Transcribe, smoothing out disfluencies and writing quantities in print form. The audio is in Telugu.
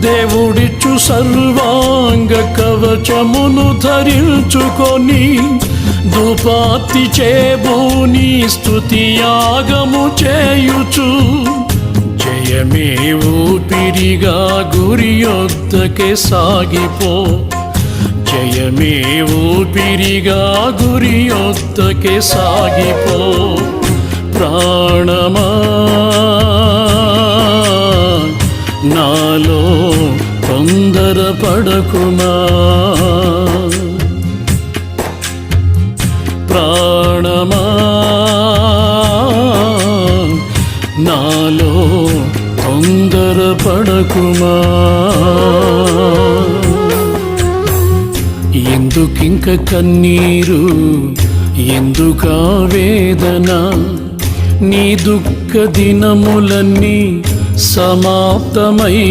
దేవుడిచ్చు సర్వాంగ కవచమును ధరించుకొని ధూపార్తి చేబూని స్తుతియాగము చేయుచు జయమే ఊపిరిగా గురి యొద్దకే సాగిపో జయమే ఊపిరిగా గురి యొద్దకే సాగిపో ప్రాణమా నాలో తొందర పడకుమా ప్రాణమా నాలో తొందర పడకుమా ఎందుకింక కన్నీరు ఎందుకా వేదన నీ దుఃఖ దినములన్నీ సమాప్తమై